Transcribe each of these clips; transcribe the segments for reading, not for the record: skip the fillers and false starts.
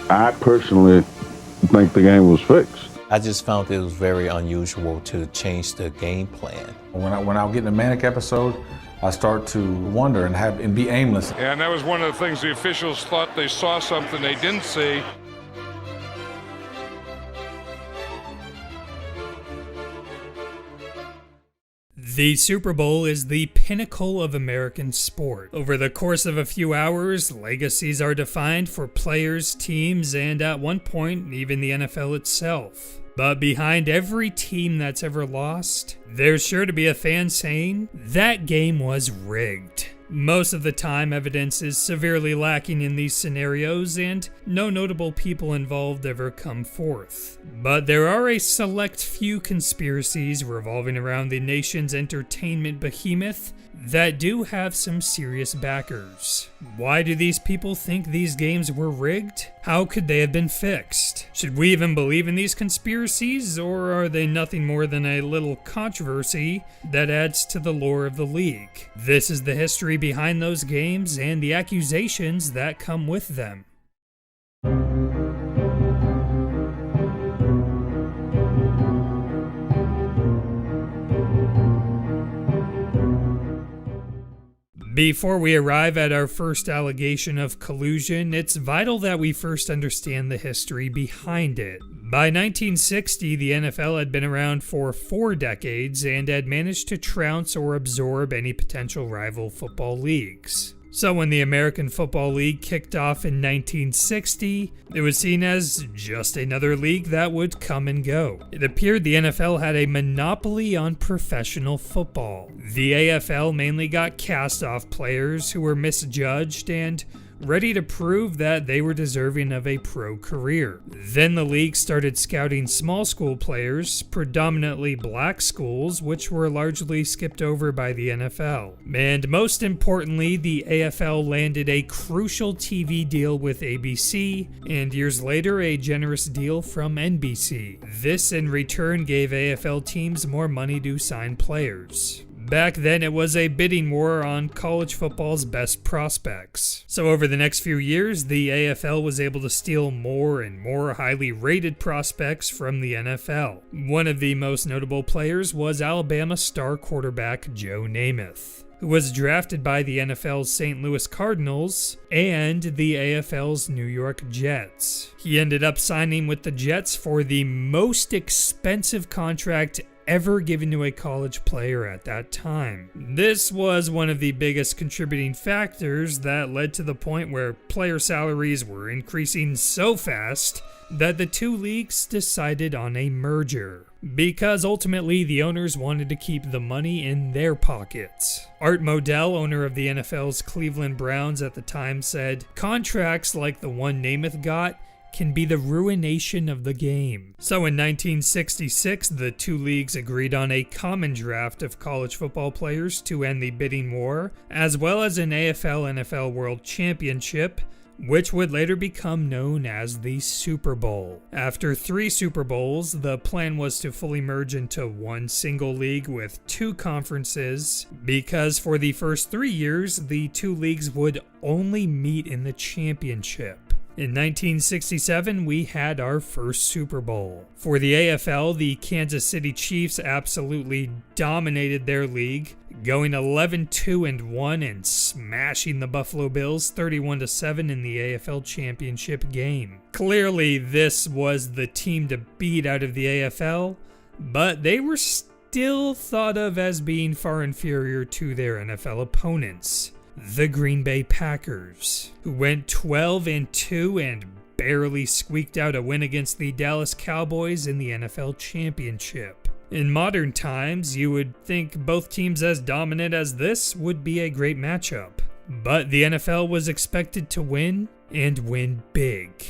I personally think the game was fixed. I just found it was very unusual to change the game plan. When I get in a manic episode, I start to wonder and be aimless. And that was one of the things the officials thought they saw something they didn't see. The Super Bowl is the pinnacle of American sport. Over the course of a few hours, legacies are defined for players, teams, and at one point, even the NFL itself. But behind every team that's ever lost, there's sure to be a fan saying, that game was rigged. Most of the time, evidence is severely lacking in these scenarios, and no notable people involved ever come forth. But there are a select few conspiracies revolving around the nation's entertainment behemoth that do have some serious backers. Why do these people think these games were rigged? How could they have been fixed? Should we even believe in these conspiracies, or are they nothing more than a little controversy that adds to the lore of the league? This is the history behind those games and the accusations that come with them. Before we arrive at our first allegation of collusion, it's vital that we first understand the history behind it. By 1960, the NFL had been around for 4 decades and had managed to trounce or absorb any potential rival football leagues. So when the American Football League kicked off in 1960, it was seen as just another league that would come and go. It appeared the NFL had a monopoly on professional football. The AFL mainly got cast-off players who were misjudged and ready to prove that they were deserving of a pro career. Then the league started scouting small school players, predominantly black schools, which were largely skipped over by the NFL. And most importantly, the AFL landed a crucial TV deal with ABC, and years later a generous deal from NBC. This in return gave AFL teams more money to sign players. Back then, it was a bidding war on college football's best prospects. So over the next few years, the AFL was able to steal more and more highly rated prospects from the NFL. One of the most notable players was Alabama star quarterback Joe Namath, who was drafted by the NFL's St. Louis Cardinals and the AFL's New York Jets. He ended up signing with the Jets for the most expensive contract ever given to a college player at that time. This was one of the biggest contributing factors that led to the point where player salaries were increasing so fast that the two leagues decided on a merger, because ultimately the owners wanted to keep the money in their pockets. Art Modell, owner of the NFL's Cleveland Browns at the time, said, "Contracts like the one Namath got can be the ruination of the game." So in 1966, the two leagues agreed on a common draft of college football players to end the bidding war, as well as an AFL-NFL World Championship, which would later become known as the Super Bowl. After 3 Super Bowls, the plan was to fully merge into one single league with 2 conferences, because for the first 3 years, the two leagues would only meet in the championship. In 1967, we had our first Super Bowl. For the AFL, the Kansas City Chiefs absolutely dominated their league, going 11-2-1 and smashing the Buffalo Bills 31-7 in the AFL Championship game. Clearly, this was the team to beat out of the AFL, but they were still thought of as being far inferior to their NFL opponents, the Green Bay Packers, who went 12-2 and barely squeaked out a win against the Dallas Cowboys in the NFL Championship. In modern times, you would think both teams as dominant as this would be a great matchup, but the NFL was expected to win, and win big.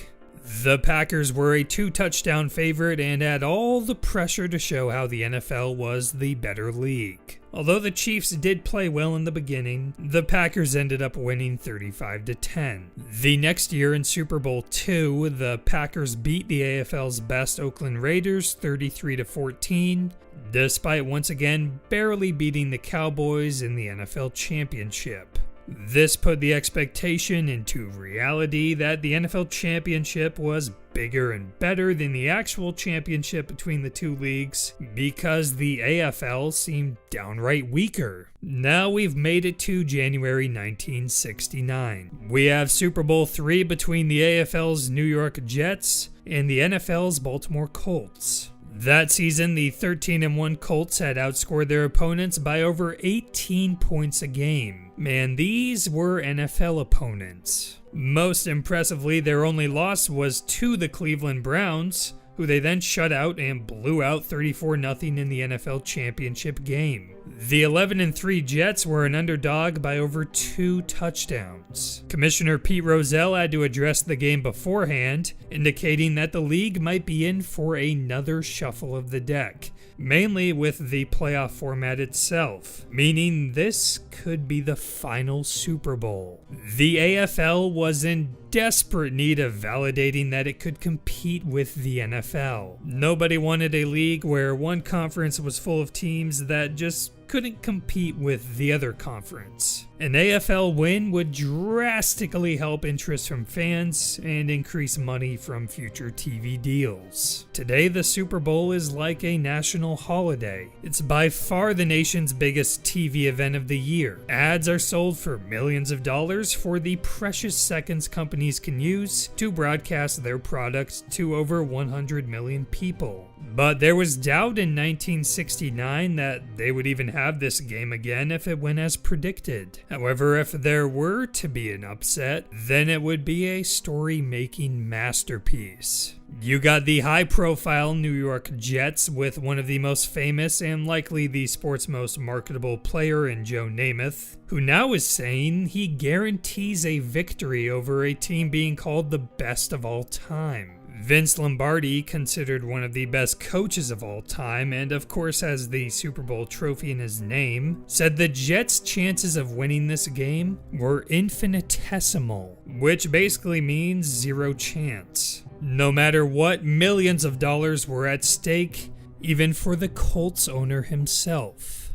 The Packers were a 2-touchdown favorite and had all the pressure to show how the NFL was the better league. Although the Chiefs did play well in the beginning, the Packers ended up winning 35-10. The next year in Super Bowl II, the Packers beat the AFL's best Oakland Raiders 33-14, despite once again barely beating the Cowboys in the NFL Championship. This put the expectation into reality that the NFL championship was bigger and better than the actual championship between the two leagues because the AFL seemed downright weaker. Now we've made it to January 1969. We have Super Bowl III between the AFL's New York Jets and the NFL's Baltimore Colts. That season, the 13-1 Colts had outscored their opponents by over 18 points a game. Man, these were NFL opponents. Most impressively, their only loss was to the Cleveland Browns, who they then shut out and blew out 34-0 in the NFL championship game. The 11-3 Jets were an underdog by over 2 touchdowns. Commissioner Pete Rozelle had to address the game beforehand, indicating that the league might be in for another shuffle of the deck, mainly with the playoff format itself, meaning this could be the final Super Bowl. The AFL was in desperate need of validating that it could compete with the NFL. Nobody wanted a league where one conference was full of teams that just couldn't compete with the other conference. An AFL win would drastically help interest from fans and increase money from future TV deals. Today, the Super Bowl is like a national holiday. It's by far the nation's biggest TV event of the year. Ads are sold for millions of dollars for the precious seconds companies can use to broadcast their product to over 100 million people. But there was doubt in 1969 that they would even have this game again if it went as predicted. However, if there were to be an upset, then it would be a story-making masterpiece. You got the high-profile New York Jets with one of the most famous and likely the sport's most marketable player in Joe Namath, who now is saying he guarantees a victory over a team being called the best of all time. Vince Lombardi, considered one of the best coaches of all time and of course has the Super Bowl trophy in his name, said the Jets' chances of winning this game were infinitesimal, which basically means zero chance. No matter what, millions of dollars were at stake, even for the Colts owner himself.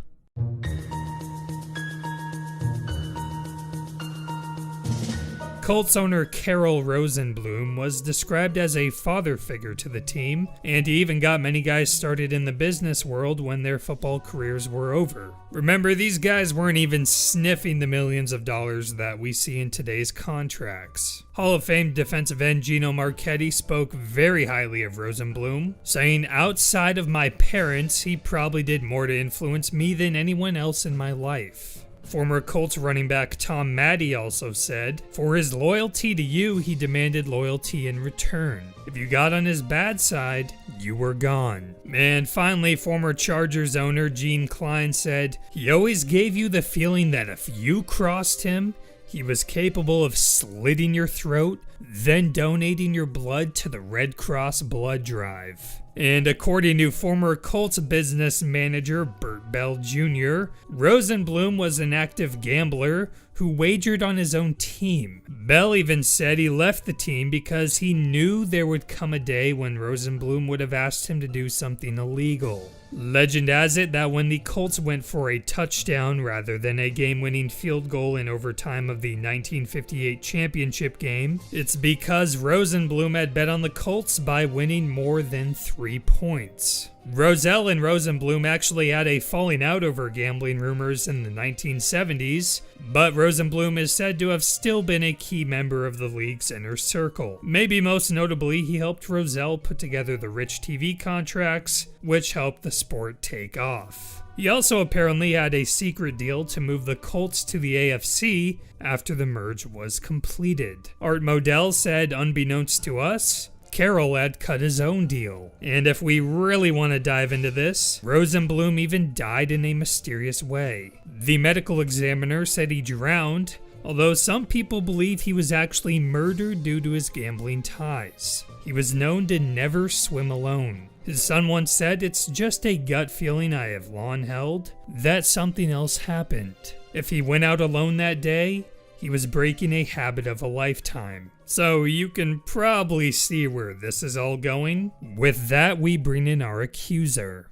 Colts owner Carroll Rosenblum was described as a father figure to the team, and he even got many guys started in the business world when their football careers were over. Remember, these guys weren't even sniffing the millions of dollars that we see in today's contracts. Hall of Fame defensive end Gino Marchetti spoke very highly of Rosenblum, saying, "Outside of my parents, he probably did more to influence me than anyone else in my life." Former Colts running back Tom Matte also said, "For his loyalty to you, he demanded loyalty in return. If you got on his bad side, you were gone." And finally, former Chargers owner Gene Klein said, "He always gave you the feeling that if you crossed him, he was capable of slitting your throat, then donating your blood to the Red Cross blood drive." And according to former Colts business manager Burt Bell Jr., Rosenblum was an active gambler who wagered on his own team. Bell even said he left the team because he knew there would come a day when Rosenblum would have asked him to do something illegal. Legend has it that when the Colts went for a touchdown rather than a game-winning field goal in overtime of the 1958 championship game, it's because Rosenblum had bet on the Colts by winning more than 3 points. Rozelle and Rosenblum actually had a falling out over gambling rumors in the 1970s, but Rosenblum is said to have still been a key member of the league's inner circle. Maybe most notably, he helped Rozelle put together the rich TV contracts, which helped the sport take off. He also apparently had a secret deal to move the Colts to the AFC after the merge was completed. Art Modell said, "Unbeknownst to us, Carroll had cut his own deal." And if we really want to dive into this, Rosenblum even died in a mysterious way. The medical examiner said he drowned, although some people believe he was actually murdered due to his gambling ties. He was known to never swim alone. His son once said, "It's just a gut feeling I have long held that something else happened." If he went out alone that day, he was breaking a habit of a lifetime. So you can probably see where this is all going. With that, we bring in our accuser.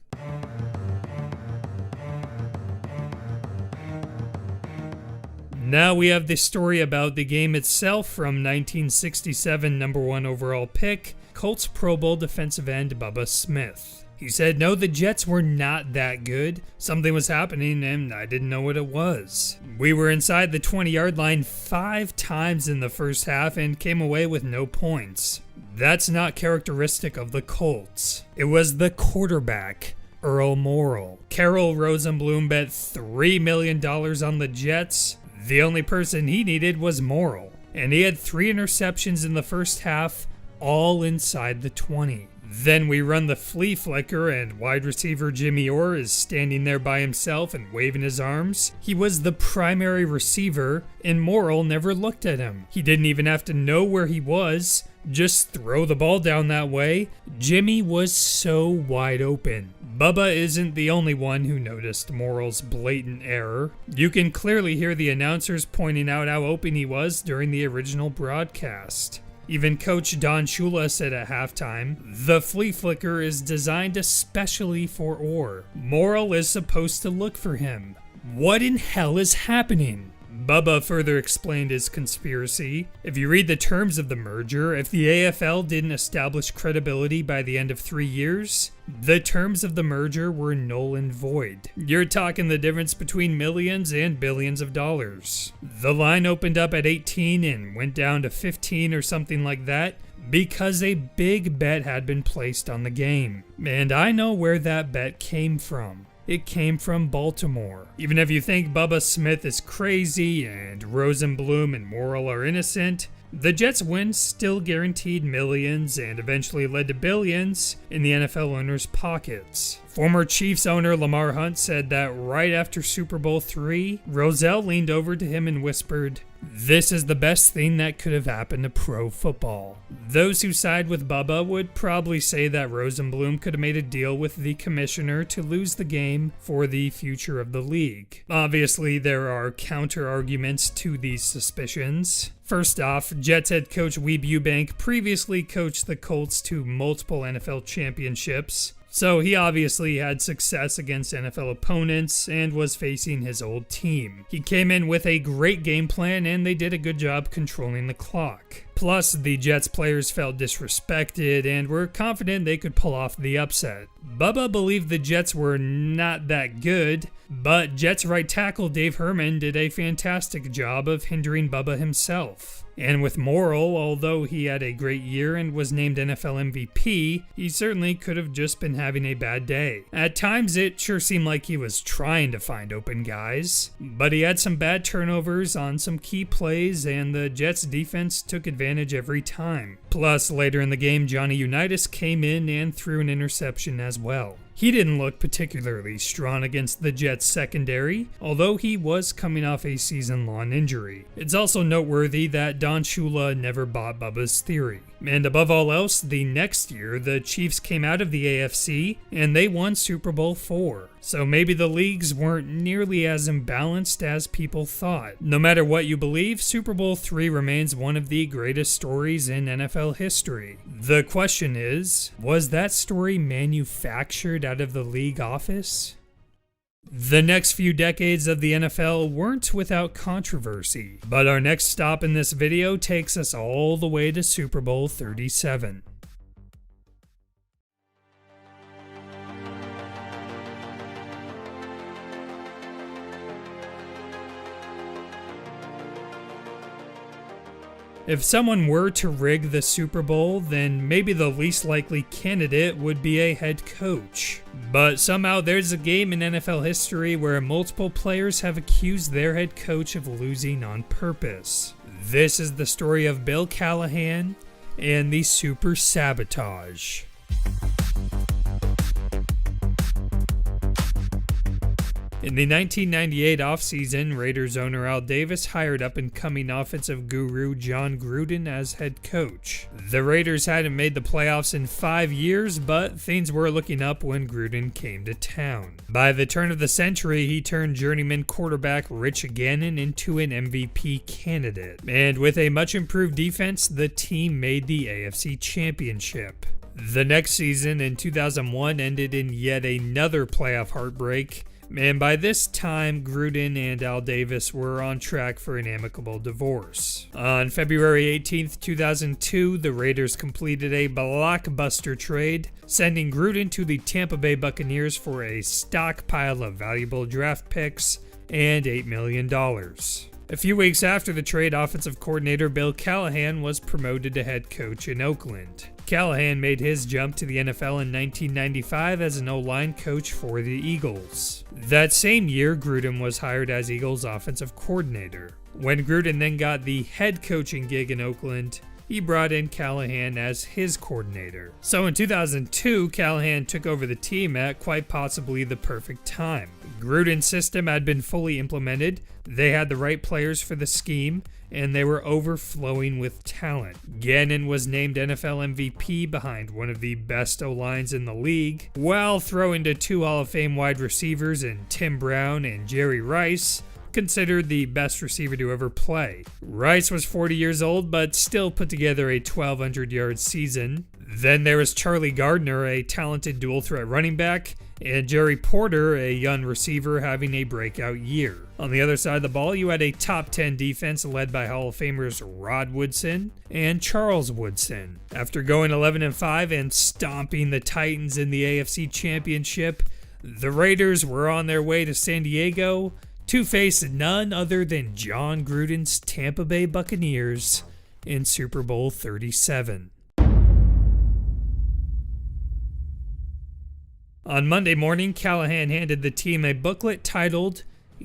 Now we have the story about the game itself from 1967 #1 overall pick, Colts Pro Bowl defensive end Bubba Smith. He said, "No, the Jets were not that good. Something was happening and I didn't know what it was. We were inside the 20-yard line 5 times in the first half and came away with no points. That's not characteristic of the Colts. It was the quarterback, Earl Morrall. Carroll Rosenblum bet $3 million on the Jets. The only person he needed was Morrall, and he had 3 interceptions in the first half, all inside the 20. Then we run the flea flicker and wide receiver Jimmy Orr is standing there by himself and waving his arms. He was the primary receiver and Morrall never looked at him. He didn't even have to know where he was, just throw the ball down that way. Jimmy was so wide open. Bubba isn't the only one who noticed Morrall's blatant error. You can clearly hear the announcers pointing out how open he was during the original broadcast. Even Coach Don Shula said at halftime, "The flea flicker is designed especially for Orr. Morrall is supposed to look for him. What in hell is happening?" Bubba further explained his conspiracy. If you read the terms of the merger, if the AFL didn't establish credibility by the end of 3 years, the terms of the merger were null and void. You're talking the difference between millions and billions of dollars. The line opened up at 18 and went down to 15 or something like that because a big bet had been placed on the game. And I know where that bet came from. It came from Baltimore. Even if you think Bubba Smith is crazy and Rosenblum and Morrall are innocent, the Jets' win still guaranteed millions and eventually led to billions in the NFL owners' pockets. Former Chiefs owner Lamar Hunt said that right after Super Bowl III, Rozelle leaned over to him and whispered, "This is the best thing that could have happened to pro football." Those who side with Bubba would probably say that Rosenblum could have made a deal with the commissioner to lose the game for the future of the league. Obviously, there are counter-arguments to these suspicions. First off, Jets head coach Weeb Ewbank previously coached the Colts to multiple NFL championships, so he obviously had success against NFL opponents and was facing his old team. He came in with a great game plan and they did a good job controlling the clock. Plus, the Jets players felt disrespected and were confident they could pull off the upset. Bubba believed the Jets were not that good, but Jets right tackle Dave Herman did a fantastic job of hindering Bubba himself. And with Morrall, although he had a great year and was named NFL MVP, he certainly could have just been having a bad day. At times, it sure seemed like he was trying to find open guys, but he had some bad turnovers on some key plays, and the Jets defense took advantage every time. Plus, later in the game, Johnny Unitas came in and threw an interception as well. He didn't look particularly strong against the Jets secondary, although he was coming off a season-long injury. It's also noteworthy that Don Shula never bought Bubba's theory. And above all else, the next year, the Chiefs came out of the AFC and they won Super Bowl IV. So maybe the leagues weren't nearly as imbalanced as people thought. No matter what you believe, Super Bowl III remains one of the greatest stories in NFL history. The question is, was that story manufactured out of the league office? The next few decades of the NFL weren't without controversy, but our next stop in this video takes us all the way to Super Bowl 37. If someone were to rig the Super Bowl, then maybe the least likely candidate would be a head coach. But somehow there's a game in NFL history where multiple players have accused their head coach of losing on purpose. This is the story of Bill Callahan and the Super Sabotage. In the 1998 offseason, Raiders owner Al Davis hired up-and-coming offensive guru John Gruden as head coach. The Raiders hadn't made the playoffs in 5 years, but things were looking up when Gruden came to town. By the turn of the century, he turned journeyman quarterback Rich Gannon into an MVP candidate. And with a much-improved defense, the team made the AFC Championship. The next season, in 2001, ended in yet another playoff heartbreak, And by this time, Gruden and Al Davis were on track for an amicable divorce. On February 18th, 2002, the Raiders completed a blockbuster trade, sending Gruden to the Tampa Bay Buccaneers for a stockpile of valuable draft picks and $8 million. A few weeks after the trade, offensive coordinator Bill Callahan was promoted to head coach in Oakland. Callahan made his jump to the NFL in 1995 as an O-line coach for the Eagles. That same year, Gruden was hired as Eagles offensive coordinator. When Gruden then got the head coaching gig in Oakland, he brought in Callahan as his coordinator. So in 2002, Callahan took over the team at quite possibly the perfect time. Gruden's system had been fully implemented, they had the right players for the scheme, and they were overflowing with talent. Gannon was named NFL MVP behind one of the best O-lines in the league, while throwing to 2 Hall of Fame wide receivers in Tim Brown and Jerry Rice, considered the best receiver to ever play. Rice was 40 years old, but still put together a 1,200-yard season. Then there was Charlie Gardner, a talented dual-threat running back, and Jerry Porter, a young receiver having a breakout year. On the other side of the ball, you had a top 10 defense led by Hall of Famers Rod Woodson and Charles Woodson. After going 11-5 and stomping the Titans in the AFC Championship, the Raiders were on their way to San Diego to face none other than John Gruden's Tampa Bay Buccaneers in Super Bowl 37. On Monday morning, Callahan handed the team a booklet titled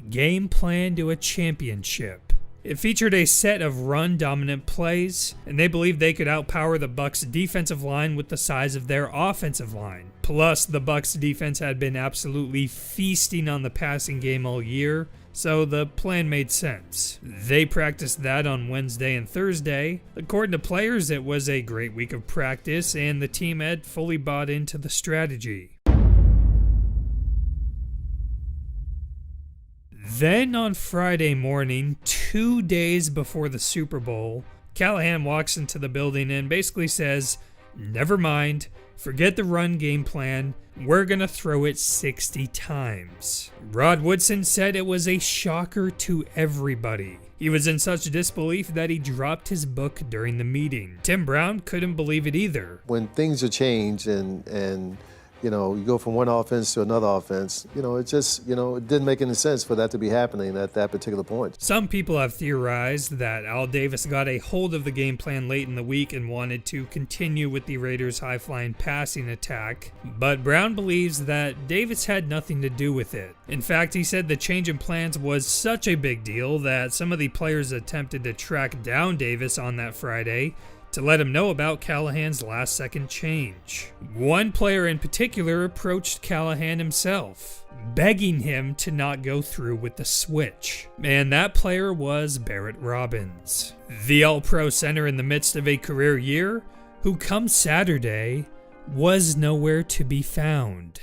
Game Plan to a Championship. It featured a set of run-dominant plays, and they believed they could outpower the Bucs' defensive line with the size of their offensive line. Plus, the Bucs' defense had been absolutely feasting on the passing game all year, so the plan made sense. They practiced that on Wednesday and Thursday. According to players, it was a great week of practice, and the team had fully bought into the strategy. Then on Friday morning, 2 days before the Super Bowl, Callahan walks into the building and basically says, "Never mind, forget the run game plan, we're gonna throw it 60 times. Rod Woodson said it was a shocker to everybody. He was in such disbelief that he dropped his book during the meeting. Tim Brown couldn't believe it either. When things are changed and you know, you go from one offense to another offense, it just, it didn't make any sense for that to be happening at that particular point. Some people have theorized that Al Davis got a hold of the game plan late in the week and wanted to continue with the Raiders' high-flying passing attack, but Brown believes that Davis had nothing to do with it. In fact, he said the change in plans was such a big deal that some of the players attempted to track down Davis on that Friday to let him know about Callahan's last-second change. One player in particular approached Callahan himself, begging him to not go through with the switch. And that player was Barrett Robbins, the All-Pro center in the midst of a career year, who come Saturday was nowhere to be found.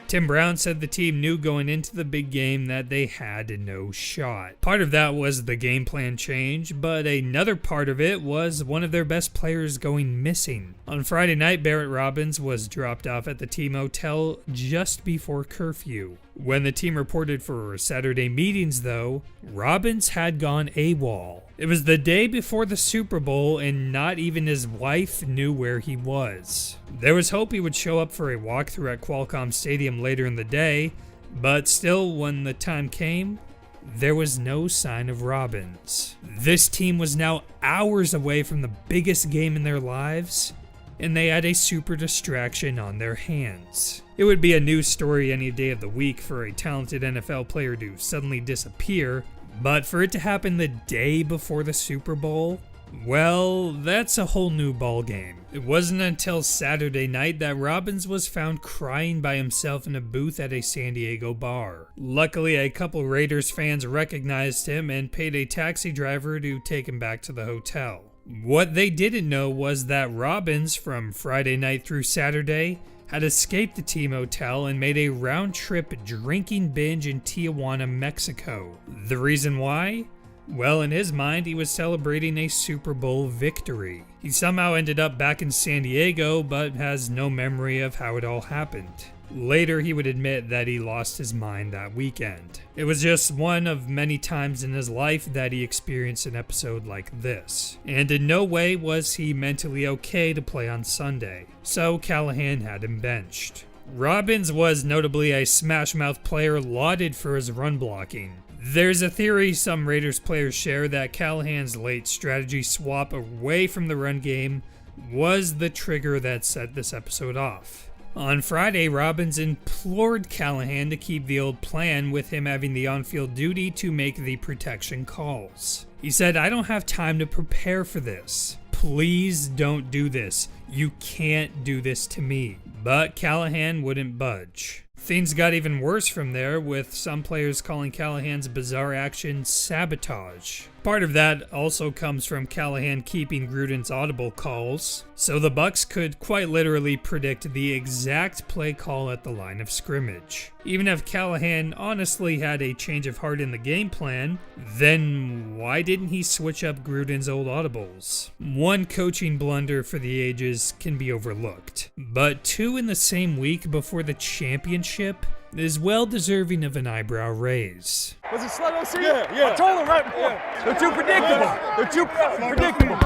Tim Brown said the team knew going into the big game that they had no shot. Part of that was the game plan change, but another part of it was one of their best players going missing. On Friday night, Barrett Robbins was dropped off at the team hotel just before curfew. When the team reported for Saturday meetings, though, Robbins had gone AWOL. It was the day before the Super Bowl, and not even his wife knew where he was. There was hope he would show up for a walkthrough at Qualcomm Stadium later in the day, but still, when the time came, there was no sign of Robbins. This team was now hours away from the biggest game in their lives, and they had a super distraction on their hands. It would be a news story any day of the week for a talented NFL player to suddenly disappear, but for it to happen the day before the Super Bowl, well, that's a whole new ballgame. It wasn't until Saturday night that Robbins was found crying by himself in a booth at a San Diego bar. Luckily, a couple Raiders fans recognized him and paid a taxi driver to take him back to the hotel. What they didn't know was that Robbins, from Friday night through Saturday, had escaped the team hotel and made a round-trip drinking binge in Tijuana, Mexico. The reason why? Well, in his mind, he was celebrating a Super Bowl victory. He somehow ended up back in San Diego, but has no memory of how it all happened. Later, he would admit that he lost his mind that weekend. It was just one of many times in his life that he experienced an episode like this. And in no way was he mentally okay to play on Sunday, so Callahan had him benched. Robbins was notably a smash-mouth player lauded for his run blocking. There's a theory some Raiders players share that Callahan's late strategy swap away from the run game was the trigger that set this episode off. On Friday, Robbins implored Callahan to keep the old plan, with him having the on-field duty to make the protection calls. He said, "I don't have time to prepare for this. Please don't do this. You can't do this to me." But Callahan wouldn't budge. Things got even worse from there, with some players calling Callahan's bizarre action sabotage. Part of that also comes from Callahan keeping Gruden's audible calls, so the Bucs could quite literally predict the exact play call at the line of scrimmage. Even if Callahan honestly had a change of heart in the game plan, then why didn't he switch up Gruden's old audibles? One coaching blunder for the ages can be overlooked, but two in the same week before the championship is well deserving of an eyebrow raise. Was it slow OC? Yeah. I told him right before. Yeah. They're too predictable. They're too predictable.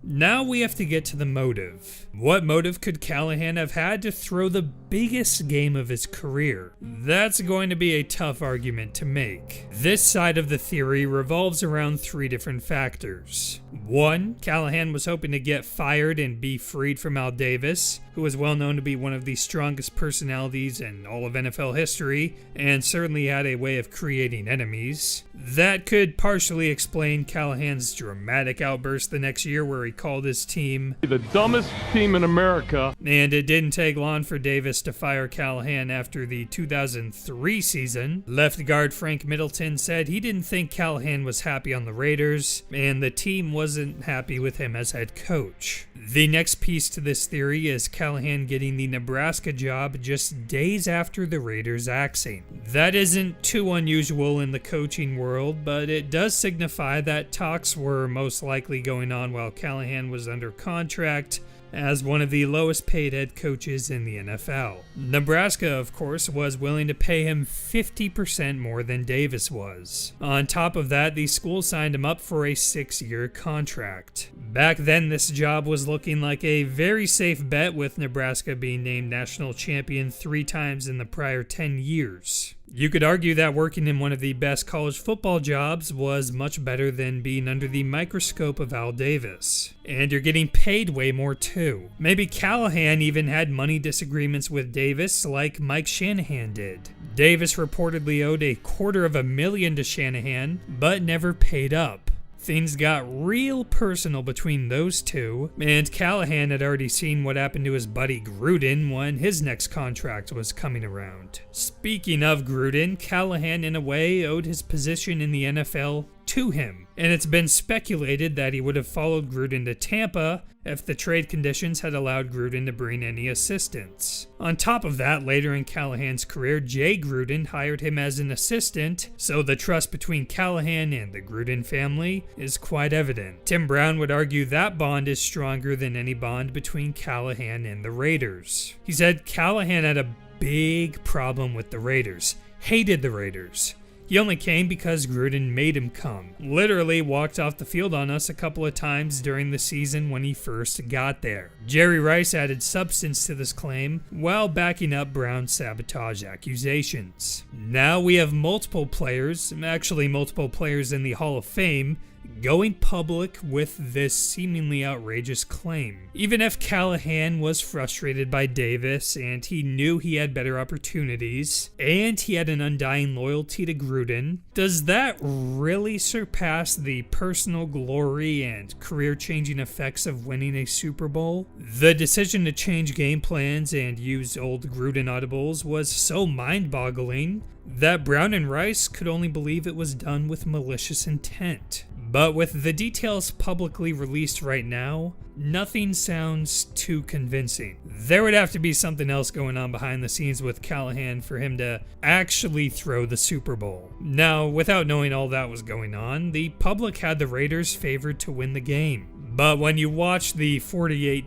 Now we have to get to the motive. What motive could Callahan have had to throw the biggest game of his career? That's going to be a tough argument to make. This side of the theory revolves around three different factors. One, Callahan was hoping to get fired and be freed from Al Davis, who was well known to be one of the strongest personalities in all of NFL history, and certainly had a way of creating enemies. That could partially explain Callahan's dramatic outburst the next year where he called his team the dumbest team in America. And it didn't take long for Davis to fire Callahan after the 2003 season. Left guard Frank Middleton said he didn't think Callahan was happy on the Raiders, and the team wasn't happy with him as head coach. The next piece to this theory is Callahan getting the Nebraska job just days after the Raiders axing. That isn't too unusual in the coaching world, but it does signify that talks were most likely going on while Callahan was under contract as one of the lowest paid head coaches in the NFL. Nebraska, of course, was willing to pay him 50% more than Davis was. On top of that, the school signed him up for a 6-year contract. Back then, this job was looking like a very safe bet, with Nebraska being named national champion 3 times in the prior 10 years. You could argue that working in one of the best college football jobs was much better than being under the microscope of Al Davis. And you're getting paid way more too. Maybe Callahan even had money disagreements with Davis like Mike Shanahan did. Davis reportedly owed $250,000 to Shanahan, but never paid up. Things got real personal between those two, and Callahan had already seen what happened to his buddy Gruden when his next contract was coming around. Speaking of Gruden, Callahan in a way owed his position in the NFL to him, and it's been speculated that he would have followed Gruden to Tampa if the trade conditions had allowed Gruden to bring any assistance. On top of that, later in Callahan's career, Jay Gruden hired him as an assistant, so the trust between Callahan and the Gruden family is quite evident. Tim Brown would argue that bond is stronger than any bond between Callahan and the Raiders. He said Callahan had a big problem with the Raiders, hated the Raiders. He only came because Gruden made him come. Literally walked off the field on us a couple of times during the season when he first got there. Jerry Rice added substance to this claim while backing up Brown's sabotage accusations. Now we have multiple players in the Hall of Fame, going public with this seemingly outrageous claim. Even if Callahan was frustrated by Davis and he knew he had better opportunities, and he had an undying loyalty to Gruden, does that really surpass the personal glory and career-changing effects of winning a Super Bowl? The decision to change game plans and use old Gruden audibles was so mind-boggling that Brown and Rice could only believe it was done with malicious intent. But with the details publicly released right now, nothing sounds too convincing. There would have to be something else going on behind the scenes with Callahan for him to actually throw the Super Bowl. Now, without knowing all that was going on, the public had the Raiders favored to win the game. But when you watch the 48-21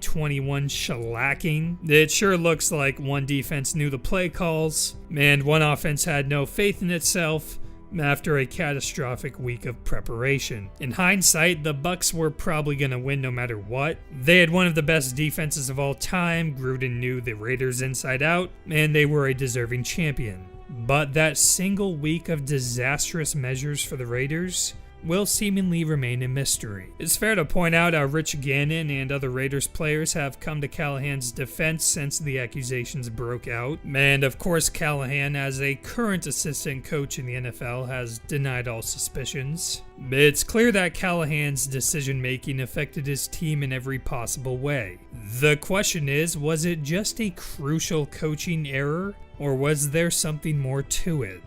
shellacking, it sure looks like one defense knew the play calls, and one offense had no faith in itself after a catastrophic week of preparation. In hindsight, the Bucs were probably going to win no matter what. They had one of the best defenses of all time, Gruden knew the Raiders inside out, and they were a deserving champion. But that single week of disastrous measures for the Raiders will seemingly remain a mystery. It's fair to point out how Rich Gannon and other Raiders players have come to Callahan's defense since the accusations broke out. And of course, Callahan, as a current assistant coach in the NFL, has denied all suspicions. It's clear that Callahan's decision-making affected his team in every possible way. The question is, was it just a crucial coaching error, or was there something more to it?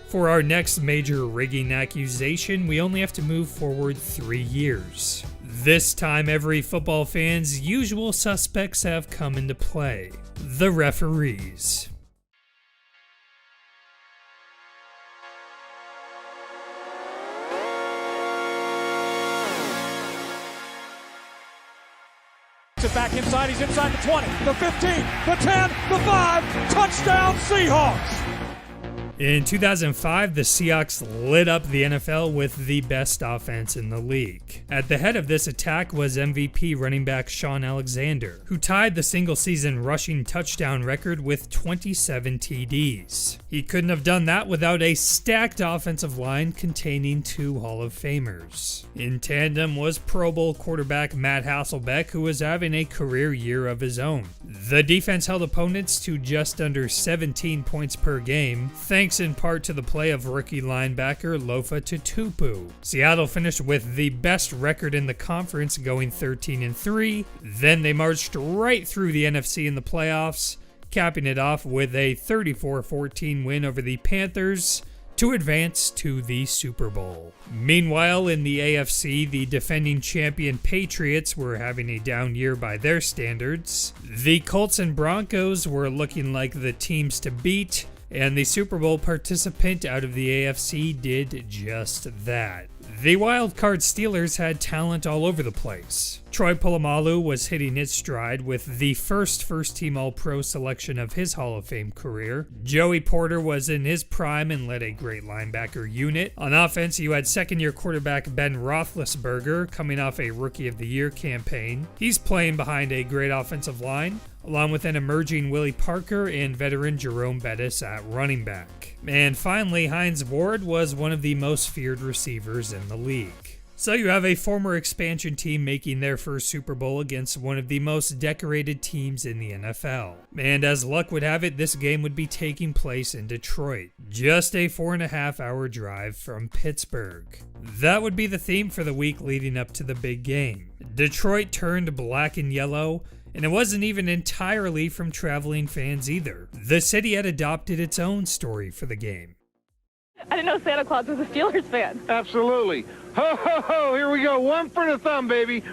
For our next major rigging accusation, we only have to move forward 3 years. This time, every football fan's usual suspects have come into play: the referees. Back inside, he's inside the 20, the 15, the 10, the 5, touchdown Seahawks! In 2005, the Seahawks lit up the NFL with the best offense in the league. At the head of this attack was MVP running back Shaun Alexander, who tied the single-season rushing touchdown record with 27 TDs. He couldn't have done that without a stacked offensive line containing 2 Hall of Famers. In tandem was Pro Bowl quarterback Matt Hasselbeck, who was having a career year of his own. The defense held opponents to just under 17 points per game, thanks in part to the play of rookie linebacker Lofa Tutupu. Seattle finished with the best record in the conference, going 13-3. Then they marched right through the NFC in the playoffs, capping it off with a 34-14 win over the Panthers to advance to the Super Bowl. Meanwhile, in the AFC, the defending champion Patriots were having a down year by their standards. The Colts and Broncos were looking like the teams to beat, and the Super Bowl participant out of the AFC did just that. The wildcard Steelers had talent all over the place. Troy Polamalu was hitting his stride with the first-team All-Pro selection of his Hall of Fame career. Joey Porter was in his prime and led a great linebacker unit. On offense, you had second-year quarterback Ben Roethlisberger coming off a Rookie of the Year campaign. He's playing behind a great offensive line, along with an emerging Willie Parker and veteran Jerome Bettis at running back. And finally, Hines Ward was one of the most feared receivers in the league. So you have a former expansion team making their first Super Bowl against one of the most decorated teams in the NFL. And as luck would have it, this game would be taking place in Detroit, just a 4.5-hour drive from Pittsburgh. That would be the theme for the week leading up to the big game. Detroit turned black and yellow, and it wasn't even entirely from traveling fans either. The city had adopted its own story for the game. I didn't know Santa Claus was a Steelers fan. Absolutely. Ho, ho, ho, here we go. One for the thumb, baby.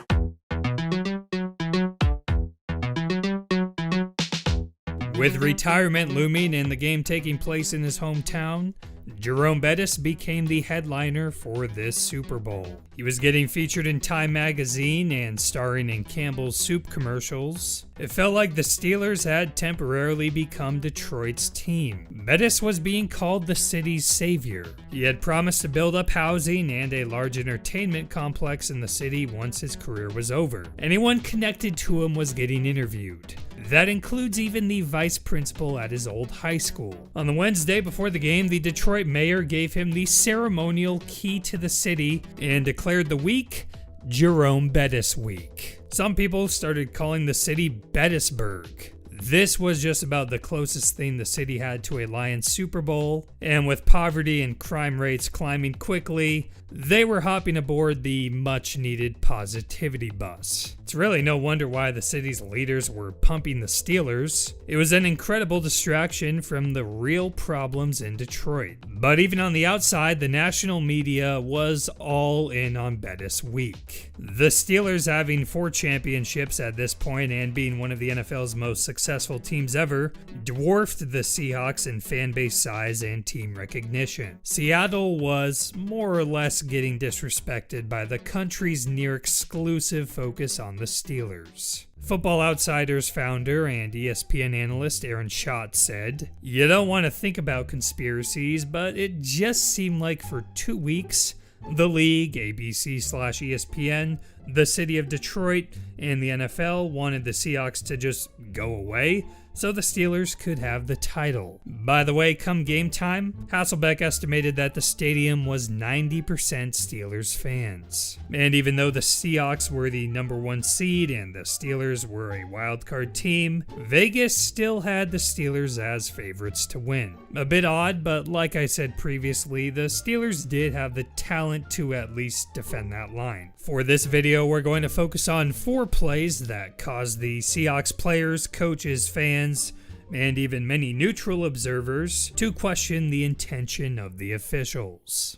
With retirement looming and the game taking place in his hometown, Jerome Bettis became the headliner for this Super Bowl. He was getting featured in Time magazine and starring in Campbell's soup commercials. It felt like the Steelers had temporarily become Detroit's team. Bettis was being called the city's savior. He had promised to build up housing and a large entertainment complex in the city once his career was over. Anyone connected to him was getting interviewed. That includes even the vice principal at his old high school. On the Wednesday before the game, the Detroit mayor gave him the ceremonial key to the city and declared the week Jerome Bettis Week. Some people started calling the city Bettisburg. This was just about the closest thing the city had to a Lions Super Bowl, and with poverty and crime rates climbing quickly, they were hopping aboard the much-needed positivity bus. It's really no wonder why the city's leaders were pumping the Steelers. It was an incredible distraction from the real problems in Detroit. But even on the outside, the national media was all in on Bettis week. The Steelers, having 4 championships at this point and being one of the NFL's most successful teams ever, dwarfed the Seahawks in fan base size and team recognition. Seattle was more or less getting disrespected by the country's near exclusive focus on the Steelers. Football Outsiders founder and ESPN analyst Aaron Schatz said, "You don't want to think about conspiracies, but it just seemed like for 2 weeks, the league, ABC/ESPN, the city of Detroit, and the NFL wanted the Seahawks to just go away so the Steelers could have the title." By the way, come game time, Hasselbeck estimated that the stadium was 90% Steelers fans. And even though the Seahawks were the #1 seed and the Steelers were a wildcard team, Vegas still had the Steelers as favorites to win. A bit odd, but like I said previously, the Steelers did have the talent to at least defend that line. For this video, we're going to focus on 4 plays that caused the Seahawks players, coaches, fans, and even many neutral observers to question the intention of the officials.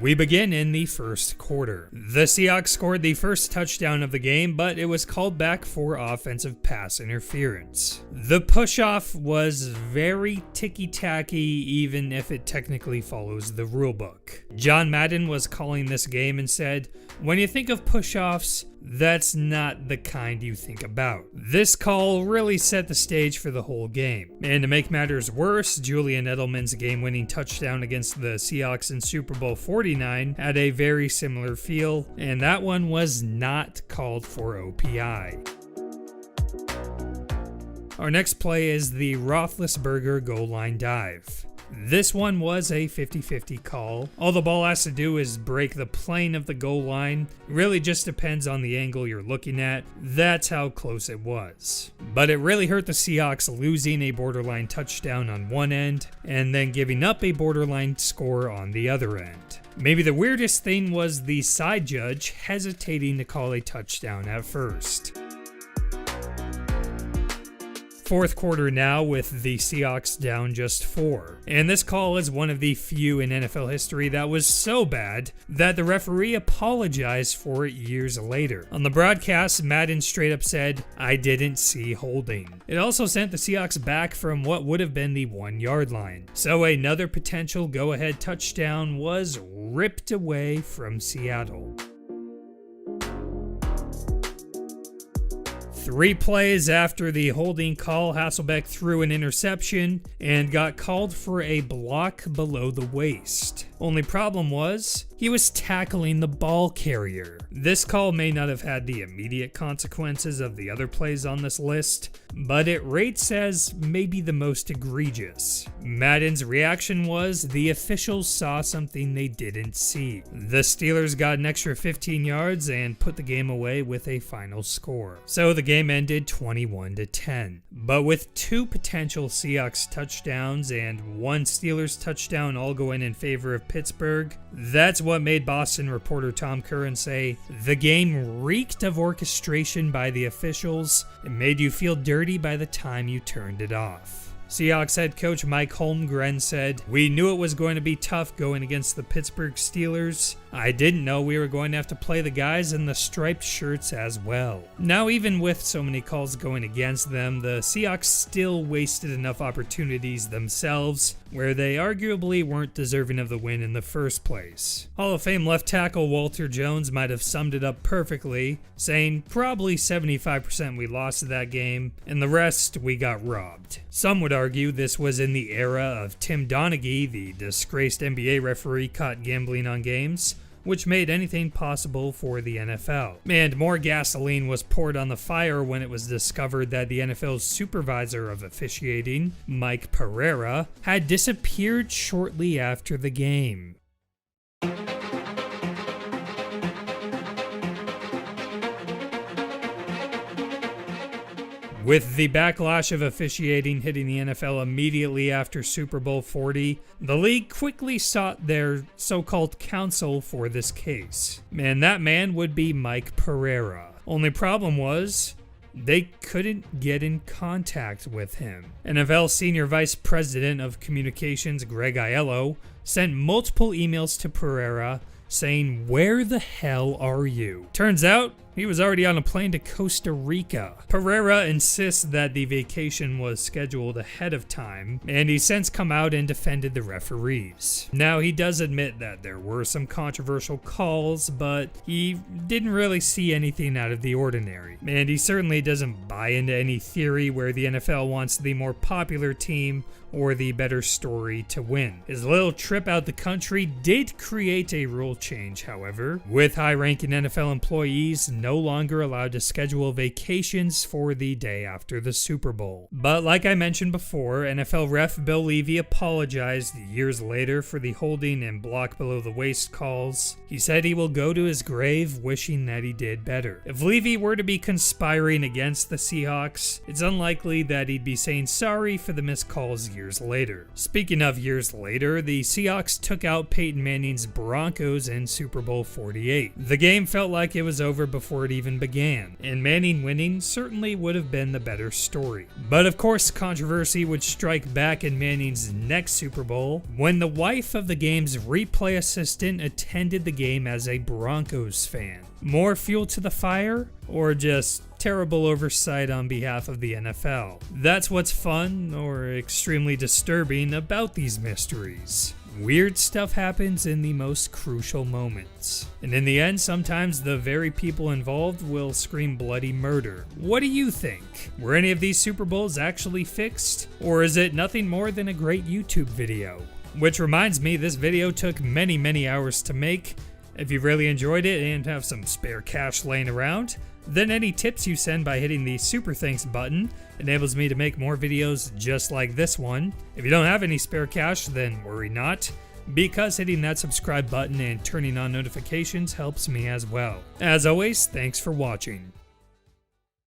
We begin in the first quarter. The Seahawks scored the first touchdown of the game, but it was called back for offensive pass interference. The push-off was very ticky-tacky, even if it technically follows the rulebook. John Madden was calling this game and said, "When you think of push-offs, that's not the kind you think about." This call really set the stage for the whole game. And to make matters worse, Julian Edelman's game-winning touchdown against the Seahawks in Super Bowl 49 had a very similar feel, and that one was not called for OPI. Our next play is the Roethlisberger goal line dive. This one was a 50-50 call. All the ball has to do is break the plane of the goal line. It really just depends on the angle you're looking at. That's how close it was. But it really hurt the Seahawks losing a borderline touchdown on one end and then giving up a borderline score on the other end. Maybe the weirdest thing was the side judge hesitating to call a touchdown at first. Fourth quarter now with the Seahawks down just 4. And this call is one of the few in NFL history that was so bad that the referee apologized for it years later. On the broadcast, Madden straight up said, "I didn't see holding." It also sent the Seahawks back from what would have been the 1-yard line. So another potential go-ahead touchdown was ripped away from Seattle. 3 plays after the holding call, Hasselbeck threw an interception and got called for a block below the waist. Only problem was, he was tackling the ball carrier. This call may not have had the immediate consequences of the other plays on this list, but it rates as maybe the most egregious. Madden's reaction was the officials saw something they didn't see. The Steelers got an extra 15 yards and put the game away with a final score. So the game ended 21-10. But with 2 potential Seahawks touchdowns and 1 Steelers touchdown all going in favor of Pittsburgh, that's what made Boston reporter Tom Curran say, "The game reeked of orchestration by the officials and made you feel dirty by the time you turned it off." Seahawks head coach Mike Holmgren said, "We knew it was going to be tough going against the Pittsburgh Steelers. I didn't know we were going to have to play the guys in the striped shirts as well." Now, even with so many calls going against them, the Seahawks still wasted enough opportunities themselves where they arguably weren't deserving of the win in the first place. Hall of Fame left tackle Walter Jones might have summed it up perfectly, saying probably 75% we lost that game, and the rest we got robbed. Some would argue this was in the era of Tim Donaghy, the disgraced NBA referee caught gambling on games, which made anything possible for the NFL. And more gasoline was poured on the fire when it was discovered that the NFL's supervisor of officiating, Mike Pereira, had disappeared shortly after the game. With the backlash of officiating hitting the NFL immediately after Super Bowl 40, the league quickly sought their so-called counsel for this case. And that man would be Mike Pereira. Only problem was, they couldn't get in contact with him. NFL Senior Vice President of Communications Greg Aiello sent multiple emails to Pereira saying, "Where the hell are you?" Turns out, he was already on a plane to Costa Rica. Pereira insists that the vacation was scheduled ahead of time, and he's since come out and defended the referees. Now, he does admit that there were some controversial calls, but he didn't really see anything out of the ordinary. And he certainly doesn't buy into any theory where the NFL wants the more popular team or the better story to win. His little trip out the country did create a rule change, however, with high-ranking NFL employees no longer allowed to schedule vacations for the day after the Super Bowl. But like I mentioned before, NFL ref Bill Levy apologized years later for the holding and block below the waist calls. He said he will go to his grave wishing that he did better. If Levy were to be conspiring against the Seahawks, it's unlikely that he'd be saying sorry for the missed calls years later. Speaking of years later, the Seahawks took out Peyton Manning's Broncos in Super Bowl 48. The game felt like it was over before it even began, and Manning winning certainly would have been the better story. But of course, controversy would strike back in Manning's next Super Bowl when the wife of the game's replay assistant attended the game as a Broncos fan. More fuel to the fire, or just terrible oversight on behalf of the NFL? That's what's fun or extremely disturbing about these mysteries. Weird stuff happens in the most crucial moments. And in the end, sometimes the very people involved will scream bloody murder. What do you think? Were any of these Super Bowls actually fixed? Or is it nothing more than a great YouTube video? Which reminds me, this video took many hours to make. If you really enjoyed it and have some spare cash laying around, then any tips you send by hitting the Super Thanks button enables me to make more videos just like this one. If you don't have any spare cash, then worry not, because hitting that subscribe button and turning on notifications helps me as well. As always, thanks for watching.